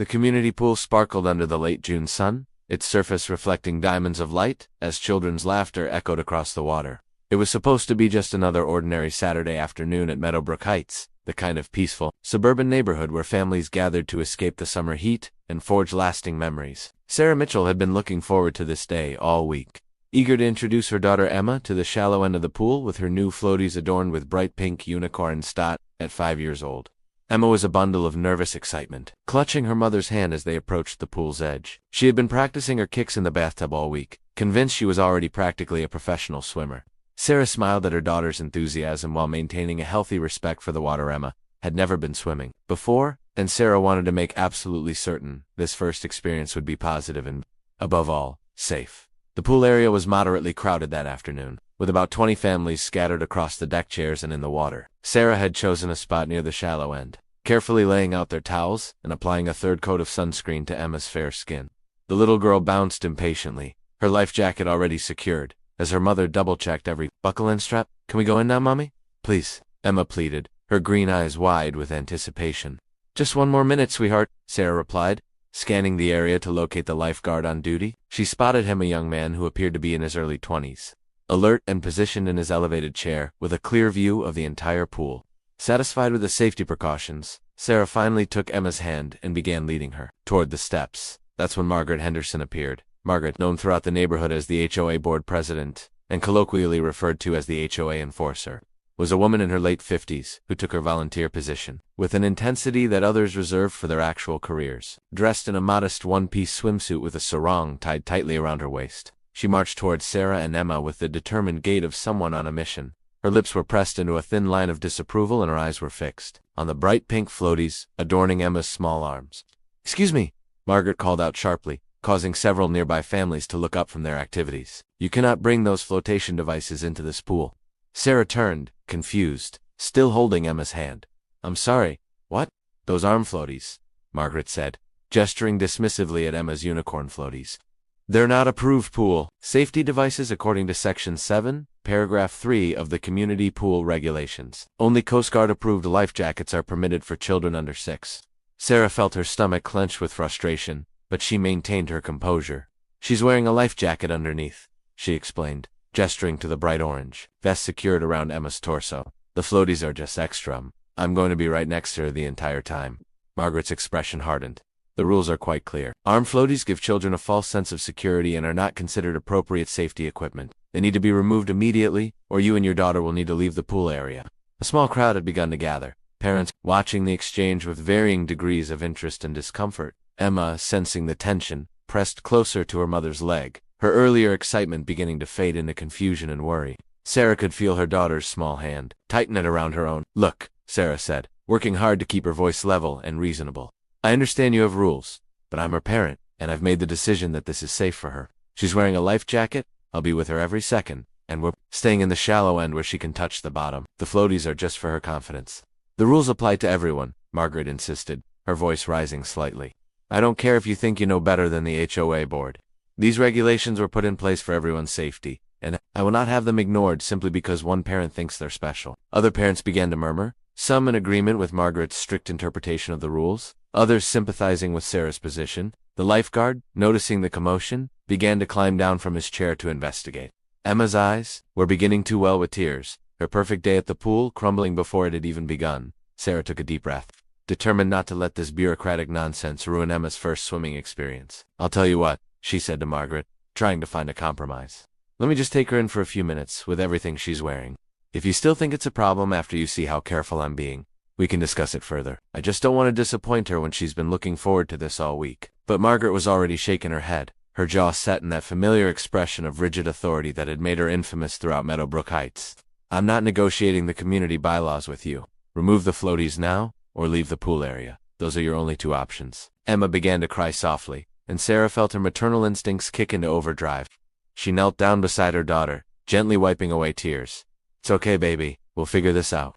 The community pool sparkled under the late June sun, its surface reflecting diamonds of light as children's laughter echoed across the water. It was supposed to be just another ordinary Saturday afternoon at Meadowbrook Heights, the kind of peaceful, suburban neighborhood where families gathered to escape the summer heat and forge lasting memories. Sarah Mitchell had been looking forward to this day all week, eager to introduce her daughter Emma to the shallow end of the pool with her new floaties adorned with bright pink unicorn stot at 5 years old. Emma was a bundle of nervous excitement, clutching her mother's hand as they approached the pool's edge. She had been practicing her kicks in the bathtub all week, convinced she was already practically a professional swimmer. Sarah smiled at her daughter's enthusiasm while maintaining a healthy respect for the water. Emma had never been swimming before, and Sarah wanted to make absolutely certain this first experience would be positive and, above all, safe. The pool area was moderately crowded that afternoon, with about 20 families scattered across the deck chairs and in the water. Sarah had chosen a spot near the shallow end, carefully laying out their towels and applying a third coat of sunscreen to Emma's fair skin. The little girl bounced impatiently, her life jacket already secured, as her mother double-checked every buckle and strap. "Can we go in now, Mommy? Please," Emma pleaded, her green eyes wide with anticipation. "Just 1 more minute, sweetheart," Sarah replied, scanning the area to locate the lifeguard on duty. She spotted him, a young man who appeared to be in his early 20s, alert and positioned in his elevated chair with a clear view of the entire pool. Satisfied with the safety precautions, Sarah finally took Emma's hand and began leading her toward the steps. That's when Margaret Henderson appeared. Margaret, known throughout the neighborhood as the HOA board president, and colloquially referred to as the HOA enforcer, was a woman in her late 50s who took her volunteer position with an intensity that others reserved for their actual careers. Dressed in a modest one-piece swimsuit with a sarong tied tightly around her waist, she marched towards Sarah and Emma with the determined gait of someone on a mission. Her lips were pressed into a thin line of disapproval and her eyes were fixed on the bright pink floaties adorning Emma's small arms. "Excuse me," Margaret called out sharply, causing several nearby families to look up from their activities. "You cannot bring those flotation devices into this pool." Sarah turned, confused, still holding Emma's hand. "I'm sorry, what?" "Those arm floaties," Margaret said, gesturing dismissively at Emma's unicorn floaties. "They're not approved pool safety devices according to Section 7, Paragraph 3 of the Community Pool Regulations. Only Coast Guard-approved life jackets are permitted for children under 6. Sarah felt her stomach clench with frustration, but she maintained her composure. "She's wearing a life jacket underneath," she explained, gesturing to the bright orange vest secured around Emma's torso. "The floaties are just extra. I'm going to be right next to her the entire time." Margaret's expression hardened. "The rules are quite clear. Arm floaties give children a false sense of security and are not considered appropriate safety equipment. They need to be removed immediately, or you and your daughter will need to leave the pool area." A small crowd had begun to gather, parents watching the exchange with varying degrees of interest and discomfort. Emma, sensing the tension, pressed closer to her mother's leg, her earlier excitement beginning to fade into confusion and worry. Sarah could feel her daughter's small hand tighten it around her own. "Look," Sarah said, working hard to keep her voice level and reasonable. "I understand you have rules, but I'm her parent, and I've made the decision that this is safe for her. She's wearing a life jacket, I'll be with her every second, and we're staying in the shallow end where she can touch the bottom. The floaties are just for her confidence." "The rules apply to everyone," Margaret insisted, her voice rising slightly. "I don't care if you think you know better than the HOA board. These regulations were put in place for everyone's safety, and I will not have them ignored simply because one parent thinks they're special." Other parents began to murmur, some in agreement with Margaret's strict interpretation of the rules, others sympathizing with Sarah's position. The lifeguard, noticing the commotion, began to climb down from his chair to investigate. Emma's eyes were beginning to well with tears, her perfect day at the pool crumbling before it had even begun. Sarah took a deep breath, determined not to let this bureaucratic nonsense ruin Emma's first swimming experience. "I'll tell you what," she said to Margaret, trying to find a compromise. "Let me just take her in for a few minutes with everything she's wearing. If you still think it's a problem after you see how careful I'm being, we can discuss it further. I just don't want to disappoint her when she's been looking forward to this all week." But Margaret was already shaking her head, her jaw set in that familiar expression of rigid authority that had made her infamous throughout Meadowbrook Heights. "I'm not negotiating the community bylaws with you. Remove the floaties now, or leave the pool area. Those are your only 2 options." Emma began to cry softly, and Sarah felt her maternal instincts kick into overdrive. She knelt down beside her daughter, gently wiping away tears. "It's okay, baby. We'll figure this out.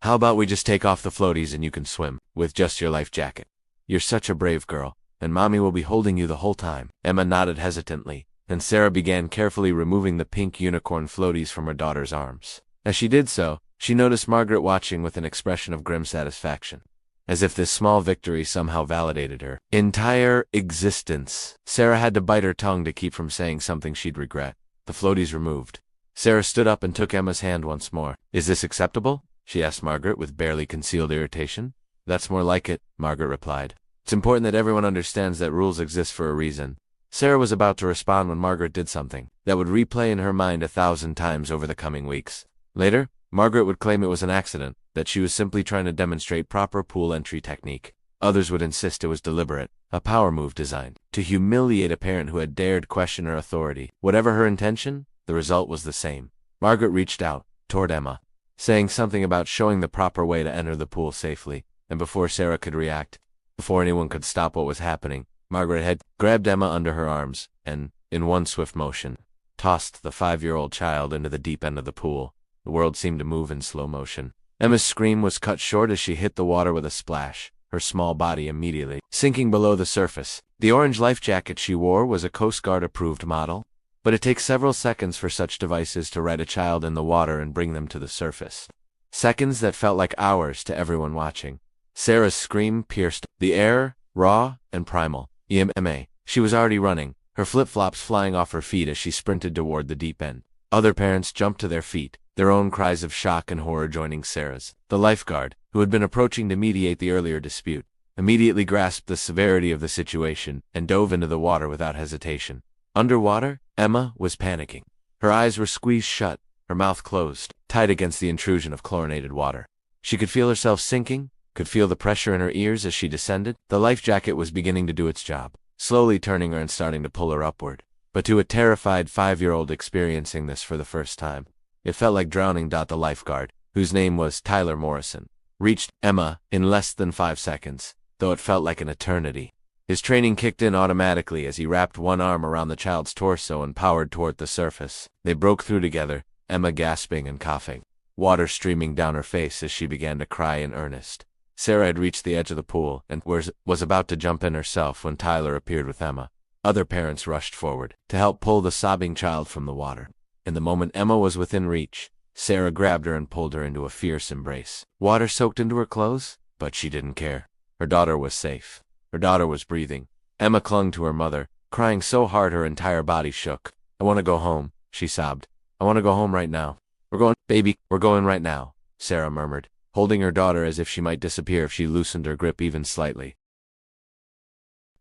How about we just take off the floaties and you can swim with just your life jacket? You're such a brave girl, and Mommy will be holding you the whole time." Emma nodded hesitantly, and Sarah began carefully removing the pink unicorn floaties from her daughter's arms. As she did so, she noticed Margaret watching with an expression of grim satisfaction. as if this small victory somehow validated her entire existence. Sarah had to bite her tongue to keep from saying something she'd regret. The floaties removed. Sarah stood up and took Emma's hand once more. "Is this acceptable?" she asked Margaret with barely concealed irritation. "That's more like it," Margaret replied. "It's important that everyone understands that rules exist for a reason." Sarah was about to respond when Margaret did something that would replay in her mind 1,000 times over the coming weeks. Later, Margaret would claim it was an accident, that she was simply trying to demonstrate proper pool entry technique. Others would insist it was deliberate, a power move designed to humiliate a parent who had dared question her authority. Whatever her intention, the result was the same. Margaret reached out toward Emma, saying something about showing the proper way to enter the pool safely, and before Sarah could react, before anyone could stop what was happening, Margaret had grabbed Emma under her arms and, in one swift motion, tossed the 5-year-old child into the deep end of the pool. The world seemed to move in slow motion. Emma's scream was cut short as she hit the water with a splash, her small body immediately sinking below the surface. The orange life jacket she wore was a Coast Guard-approved model, but it takes several seconds for such devices to right a child in the water and bring them to the surface. Seconds that felt like hours to everyone watching. Sarah's scream pierced the air, raw and primal. EMA. She was already running, her flip-flops flying off her feet as she sprinted toward the deep end. Other parents jumped to their feet, their own cries of shock and horror joining Sarah's. The lifeguard, who had been approaching to mediate the earlier dispute, immediately grasped the severity of the situation and dove into the water without hesitation. Underwater, Emma was panicking. Her eyes were squeezed shut, her mouth closed, tight against the intrusion of chlorinated water. She could feel herself sinking, could feel the pressure in her ears as she descended. The life jacket was beginning to do its job, slowly turning her and starting to pull her upward. But to a terrified 5-year-old experiencing this for the first time, it felt like drowning. The lifeguard, whose name was Tyler Morrison, reached Emma in less than 5 seconds, though it felt like an eternity. His training kicked in automatically as he wrapped one arm around the child's torso and powered toward the surface. They broke through together, Emma gasping and coughing, water streaming down her face as she began to cry in earnest. Sarah had reached the edge of the pool and was about to jump in herself when Tyler appeared with Emma. Other parents rushed forward to help pull the sobbing child from the water. In the moment Emma was within reach, Sarah grabbed her and pulled her into a fierce embrace. Water soaked into her clothes, but she didn't care. Her daughter was safe. Her daughter was breathing. Emma clung to her mother, crying so hard her entire body shook. "I want to go home," she sobbed. "I want to go home right now." We're going right now," Sarah murmured, holding her daughter as if she might disappear if she loosened her grip even slightly.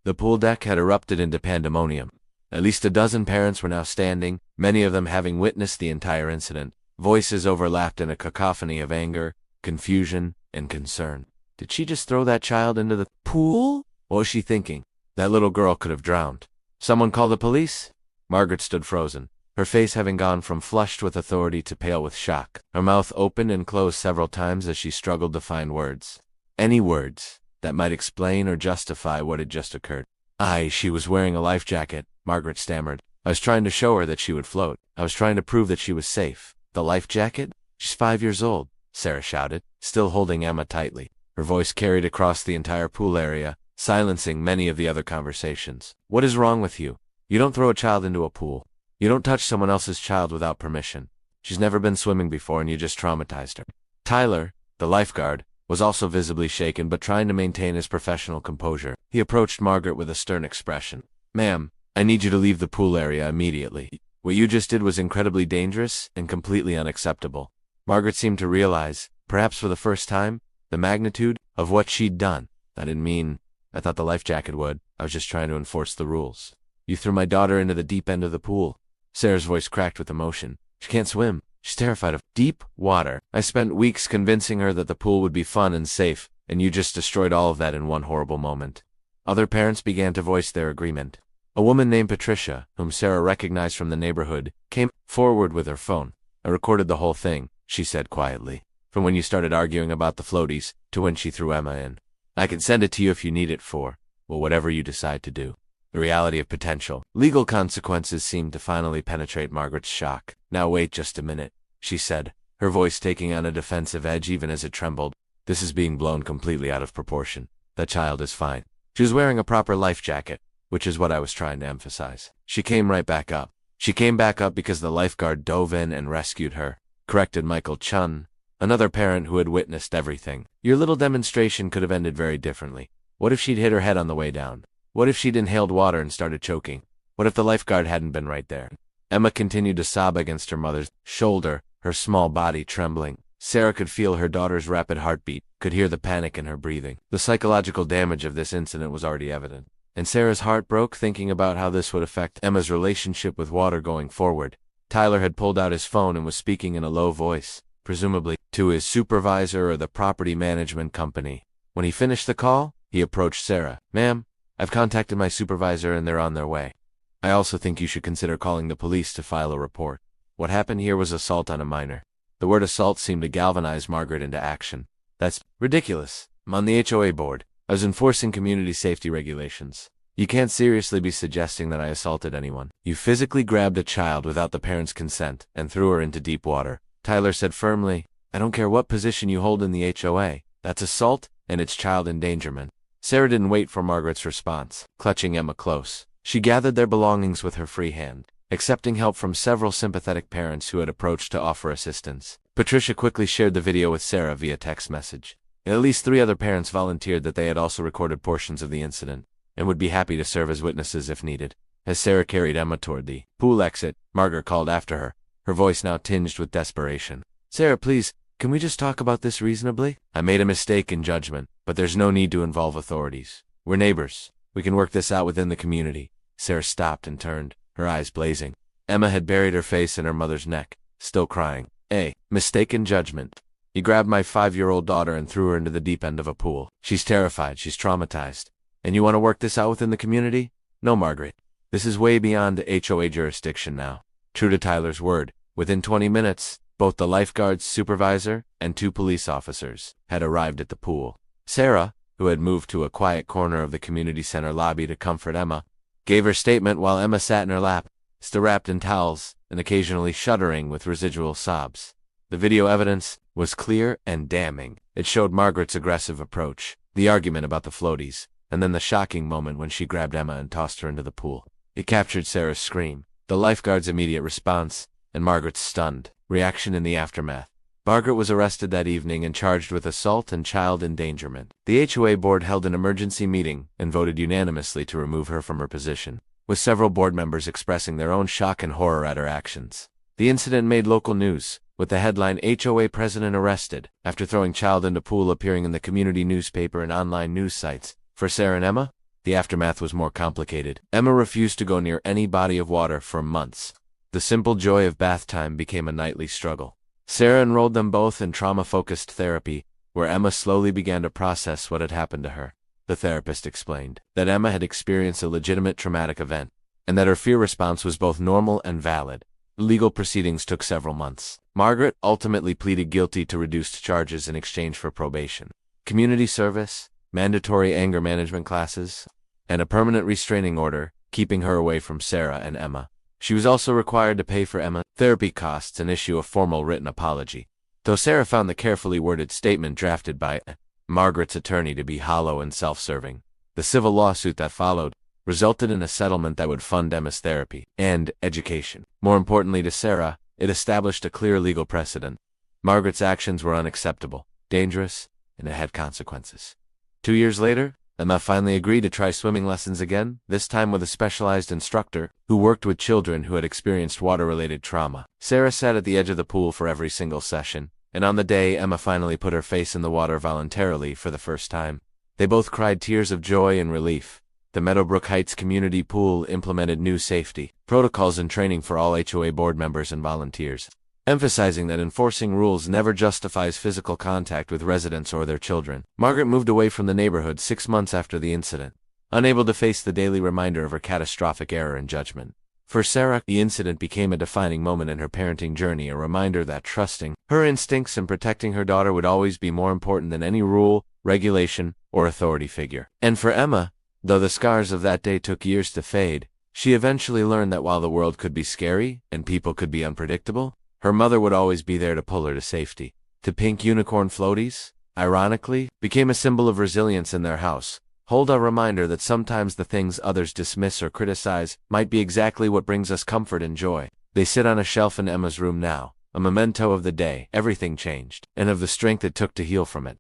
The pool deck had erupted into pandemonium. At least a dozen parents were now standing, many of them having witnessed the entire incident. Voices overlapped in a cacophony of anger, confusion, and concern. Did she just throw that child into the pool? What was she thinking? That little girl could have drowned. Someone call the police? Margaret stood frozen, her face having gone from flushed with authority to pale with shock. Her mouth opened and closed several times as she struggled to find words. Any words that might explain or justify what had just occurred. She was wearing a life jacket, Margaret stammered. "I was trying to show her that she would float. I was trying to prove that she was safe." "The life jacket? She's 5 years old," Sarah shouted, still holding Emma tightly. Her voice carried across the entire pool area, silencing many of the other conversations. "What is wrong with you? You don't throw a child into a pool. You don't touch someone else's child without permission. She's never been swimming before and you just traumatized her." Tyler, the lifeguard, was also visibly shaken but trying to maintain his professional composure. He approached Margaret with a stern expression. "Ma'am, I need you to leave the pool area immediately. What you just did was incredibly dangerous and completely unacceptable." Margaret seemed to realize, perhaps for the first time, the magnitude of what she'd done. I thought the life jacket would. I was just trying to enforce the rules." "You threw my daughter into the deep end of the pool." Sarah's voice cracked with emotion. "She can't swim. She's terrified of deep water. I spent weeks convincing her that the pool would be fun and safe, and you just destroyed all of that in one horrible moment." Other parents began to voice their agreement. A woman named Patricia, whom Sarah recognized from the neighborhood, came forward with her phone. "I recorded the whole thing," she said quietly, "from when you started arguing about the floaties to when she threw Emma in. I can send it to you if you need it for, well, whatever you decide to do." The reality of potential legal consequences seemed to finally penetrate Margaret's shock. "Now wait just a minute," she said, her voice taking on a defensive edge even as it trembled. "This is being blown completely out of proportion. That child is fine. She was wearing a proper life jacket, which is what I was trying to emphasize. She came right back up. She came back up because the lifeguard dove in and rescued her," corrected Michael Chun, Another parent who had witnessed everything. Your little demonstration could have ended very differently. What if she'd hit her head on the way down? What if she'd inhaled water and started choking? What if the lifeguard hadn't been right there? Emma continued to sob against her mother's shoulder, her small body trembling. Sarah could feel her daughter's rapid heartbeat, could hear the panic in her breathing. The psychological damage of this incident was already evident, and Sarah's heart broke thinking about how this would affect Emma's relationship with water going forward. Tyler had pulled out his phone and was speaking in a low voice, presumably to his supervisor or the property management company. When he finished the call, he approached Sarah. "Ma'am, I've contacted my supervisor and they're on their way. I also think you should consider calling the police to file a report. What happened here was assault on a minor." The word assault seemed to galvanize Margaret into action. "That's ridiculous. I'm on the HOA board. I was enforcing community safety regulations. You can't seriously be suggesting that I assaulted anyone. You physically grabbed a child without the parent's consent and threw her into deep water." Tyler said firmly, "I don't care what position you hold in the HOA. That's assault and it's child endangerment." Sarah didn't wait for Margaret's response. Clutching Emma close, she gathered their belongings with her free hand, accepting help from several sympathetic parents who had approached to offer assistance. Patricia quickly shared the video with Sarah via text message. At least 3 other parents volunteered that they had also recorded portions of the incident, and would be happy to serve as witnesses if needed. As Sarah carried Emma toward the pool exit, Margaret called after her, her voice now tinged with desperation. "Sarah, please, can we just talk about this reasonably? I made a mistake in judgment, but there's no need to involve authorities. We're neighbors. We can work this out within the community." Sarah stopped and turned, her eyes blazing. Emma had buried her face in her mother's neck, still crying. "A mistaken judgment. You grabbed my 5-year-old daughter and threw her into the deep end of a pool. She's terrified, she's traumatized. And you want to work this out within the community? No, Margaret. This is way beyond HOA jurisdiction now." True to Tyler's word, within 20 minutes, both the lifeguards supervisor and 2 police officers had arrived at the pool. Sarah, who had moved to a quiet corner of the community center lobby to comfort Emma, gave her statement while Emma sat in her lap, still wrapped in towels and occasionally shuddering with residual sobs. The video evidence was clear and damning. It showed Margaret's aggressive approach, the argument about the floaties, and then the shocking moment when she grabbed Emma and tossed her into the pool. It captured Sarah's scream, the lifeguard's immediate response, and Margaret's stunned reaction in the aftermath. Margaret was arrested that evening and charged with assault and child endangerment. The HOA board held an emergency meeting and voted unanimously to remove her from her position, with several board members expressing their own shock and horror at her actions. The incident made local news, with the headline "HOA President Arrested" after throwing child into pool appearing in the community newspaper and online news sites. For Sarah and Emma, the aftermath was more complicated. Emma refused to go near any body of water for months. The simple joy of bath time became a nightly struggle. Sarah enrolled them both in trauma-focused therapy, where Emma slowly began to process what had happened to her. The therapist explained that Emma had experienced a legitimate traumatic event, and that her fear response was both normal and valid. Legal proceedings took several months. Margaret ultimately pleaded guilty to reduced charges in exchange for probation, community service, mandatory anger management classes, and a permanent restraining order, keeping her away from Sarah and Emma. She was also required to pay for Emma's therapy costs and issue a formal written apology, though Sarah found the carefully worded statement drafted by Margaret's attorney to be hollow and self-serving. The civil lawsuit that followed resulted in a settlement that would fund Emma's therapy and education. More importantly to Sarah, it established a clear legal precedent. Margaret's actions were unacceptable, dangerous, and it had consequences. 2 years later, Emma finally agreed to try swimming lessons again, this time with a specialized instructor who worked with children who had experienced water-related trauma. Sarah sat at the edge of the pool for every single session, and on the day Emma finally put her face in the water voluntarily for the first time, they both cried tears of joy and relief. The Meadowbrook Heights Community Pool implemented new safety protocols and training for all HOA board members and volunteers, emphasizing that enforcing rules never justifies physical contact with residents or their children. Margaret moved away from the neighborhood 6 months after the incident, unable to face the daily reminder of her catastrophic error in judgment. For Sarah, the incident became a defining moment in her parenting journey, a reminder that trusting her instincts and protecting her daughter would always be more important than any rule, regulation, or authority figure. And for Emma, though the scars of that day took years to fade, she eventually learned that while the world could be scary and people could be unpredictable, her mother would always be there to pull her to safety. The pink unicorn floaties, ironically, became a symbol of resilience in their house. Hold a reminder that sometimes the things others dismiss or criticize might be exactly what brings us comfort and joy. They sit on a shelf in Emma's room now, a memento of the day everything changed, and of the strength it took to heal from it.